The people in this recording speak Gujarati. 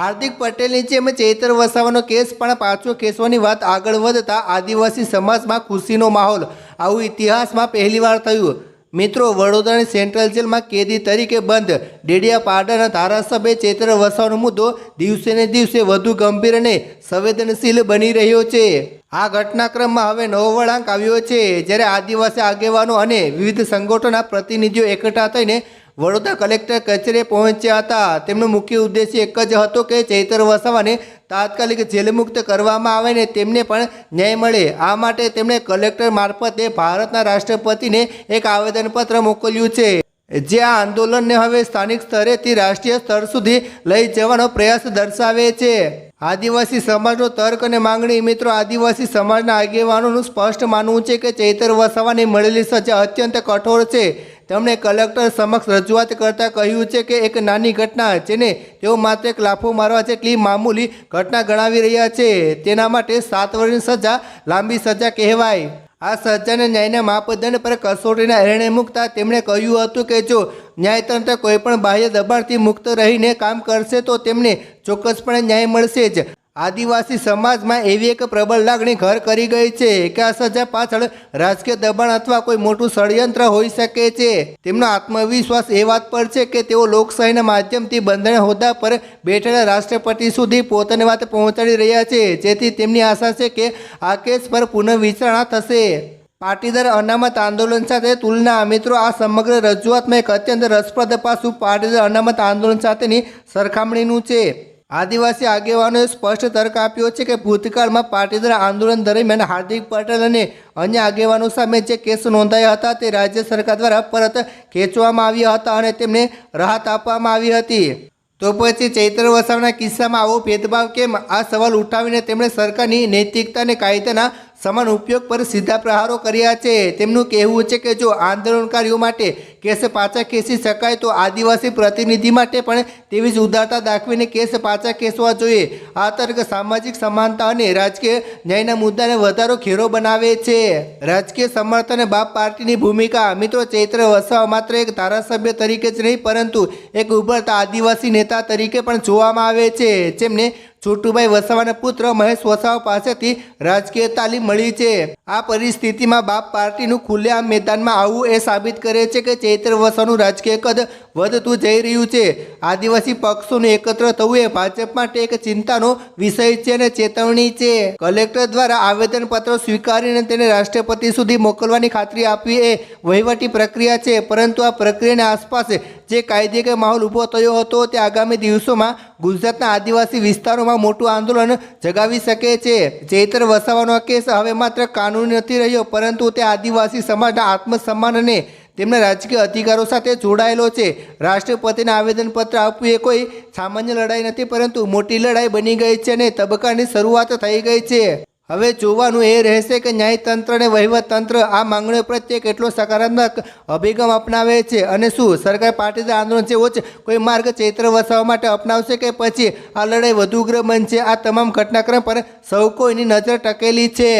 હાર્દિક પટેલની જેમ ચૈતર વસાવાનો કેસ પણ પાછો ખેંચવાની વાત આગળ વધતા આદિવાસી સમાજમાં ખુશીનો માહોલ। આવું ઇતિહાસમાં પહેલીવાર થયું। મિત્રો, વડોદરાની સેન્ટ્રલ જેલમાં કેદી તરીકે બંધ ડેડિયાપાડાના ધારાસભ્ય ચૈતર વસાવાનો મુદ્દો દિવસે ને દિવસે વધુ ગંભીર અને સંવેદનશીલ બની રહ્યો છે। આ ઘટનાક્રમમાં હવે નવો વળાંક આવ્યો છે, જ્યારે આદિવાસી આગેવાનો અને વિવિધ સંગઠનોના પ્રતિનિધિઓ એકઠા થઈને વડોદરા કલેક્ટર કચેરીએ પહોંચ્યા હતા। તેમનો મુખ્ય ઉદ્દેશ્ય એક જ હતો કે ચૈતર વસાવાને તાત્કાલિક જેલમુક્ત કરવામાં આવે ને તેમને પણ ન્યાય મળે। આ માટે તેમણે કલેક્ટર મારફતે ભારતના રાષ્ટ્રપતિને એક આવેદનપત્ર મોકલ્યું છે, જે આ આંદોલનને હવે સ્થાનિક સ્તરેથી રાષ્ટ્રીય સ્તર સુધી લઈ જવાનો પ્રયાસ દર્શાવે છે। આદિવાસી સમાજનો તર્ક અને માંગણી। મિત્રો, આદિવાસી સમાજના આગેવાનોનું સ્પષ્ટ માનવું છે કે ચૈતર વસાવાને મળેલી સજા અત્યંત કઠોર છે। તેમણે કલેક્ટર સમક્ષ રજૂઆત કરતાં કહ્યું છે કે એક નાની ઘટના, જેને તેઓ માત્ર એક લાફો મારવા જેટલી મામૂલી ઘટના ગણાવી રહ્યા છે, તેના માટે 7 વર્ષની સજા લાંબી સજા કહેવાય। આ સજાને ન્યાયના માપદંડ પર કસોટીના એરણે મૂકતા તેમણે કહ્યું હતું કે જો ન્યાયતંત્ર કોઈપણ બાહ્ય દબાણથી મુક્ત રહીને કામ કરશે તો તેમને ચોક્કસપણે ન્યાય મળશે જ। આદિવાસી સમાજમાં એવી એક પ્રબળ લાગણી ઘર કરી ગઈ છે કે આ સજા પાછળ રાજકીય દબાણ અથવા કોઈ મોટું ષડયંત્ર હોઈ શકે છે। તેમનો આત્મવિશ્વાસ એ વાત પર છે કે તેઓ લોકશાહીના માધ્યમથી બંધારણ હોદ્દા પર બેઠેલા રાષ્ટ્રપતિ સુધી પોતાની વાત પહોંચાડી રહ્યા છે, જેથી તેમની આશા છે કે આ કેસ પર પુનર્વિચારણા થશે। પાટીદાર અનામત આંદોલન સાથે તુલના। મિત્રો, આ સમગ્ર રજૂઆતમાં એક અત્યંત રસપ્રદ પાસું પાટીદાર અનામત આંદોલન સાથેની સરખામણીનું છે। આદિવાસી આગેવાનોએ સ્પષ્ટ તર્ક આપ્યો છે કે ભૂતકાળમાં પાટીદાર આંદોલન દરમિયાન હાર્દિક પટેલ અને અન્ય આગેવાનો સામે જે કેસ નોંધાયા હતા તે રાજ્ય સરકાર દ્વારા પરત ખેંચવામાં આવ્યા હતા અને તેમને રાહત આપવામાં આવી હતી। તો પછી ચૈતર વસાવાના કિસ્સામાં આવો ભેદભાવ કેમ? આ સવાલ ઉઠાવીને તેમણે સરકારની નૈતિકતા અને કાયદાના સમાન ઉપયોગ પર સીધા પ્રહારો કર્યા છે। તેમનું કહેવું છે કે જો આંદોલનકારીઓ માટે કેસ પાછા ખેંચી શકાય તો આદિવાસી પ્રતિનિધિ માટે પણ તેવી જ ઉદારતા દાખવીને કેસ પાછા ખેંચવા જોઈએ। આ તર્ક સામાજિક સમાનતા અને રાજકીય ન્યાયના મુદ્દાને વધારો ઘેરો બનાવે છે। રાજકીય સમર્થન બાપ પાર્ટીની ભૂમિકા। મિત્રો, ચૈતર વસાવા માત્ર એક ધારાસભ્ય તરીકે જ નહીં પરંતુ એક ઉભરતા આદિવાસી નેતા તરીકે પણ જોવામાં આવે છે, જેમને છોટુભાઈ વસાવાના પુત્ર મહેશ વસાવા પાસેથી રાજકીય તાલીમ મળી છે। આ પરિસ્થિતિમાં બાપ પાર્ટીનું ખુલ્લેઆમ મેદાનમાં આવવું એ સાબિત કરે છે કે ચૈતર વસાવાનું રાજકીય કદ વધતું જઈ રહ્યું છે। આદિવાસી પક્ષોનું એકત્ર થવું એ ભાજપ માટે એક ચિંતાનો વિષય છે અને ચેતવણી છે। કલેક્ટર દ્વારા આવેદનપત્ર સ્વીકારીને તેને રાષ્ટ્રપતિ સુધી મોકલવાની ખાતરી આપવી એ વહીવટી પ્રક્રિયા છે, પરંતુ આ પ્રક્રિયાની આસપાસ જે કાયદેકીય માહોલ ઊભો થયો હતો તે આગામી દિવસોમાં ગુજરાતના આદિવાસી વિસ્તારોમાં મોટું આંદોલન જગાવી શકે છે। ચૈતર વસાવાનો કેસ હવે માત્ર કાનૂની નથી રહ્યો, પરંતુ તે આદિવાસી સમાજના આત્મસન્માન અને તેમના રાજકીય અધિકારો સાથે જોડાયેલો છે। રાષ્ટ્રપતિને આવેદનપત્ર આપવું એ કોઈ સામાન્ય લડાઈ નથી, પરંતુ મોટી લડાઈ બની ગઈ છે અને તબક્કાની શરૂઆત થઈ ગઈ છે। હવે જોવાનું એ રહેશે કે ન્યાયતંત્ર અને વહીવટતંત્ર આ માંગણીઓ પ્રત્યે કેટલો સકારાત્મક અભિગમ અપનાવે છે અને શું સરકાર પાટીદાર આંદોલન જેવો જ કોઈ માર્ગ ચૈતર વસાવા માટે અપનાવશે કે પછી આ લડાઈ વધુ ઉગ્ર બનશે? આ તમામ ઘટનાક્રમ પર સૌ કોઈની નજર ટકેલી છે।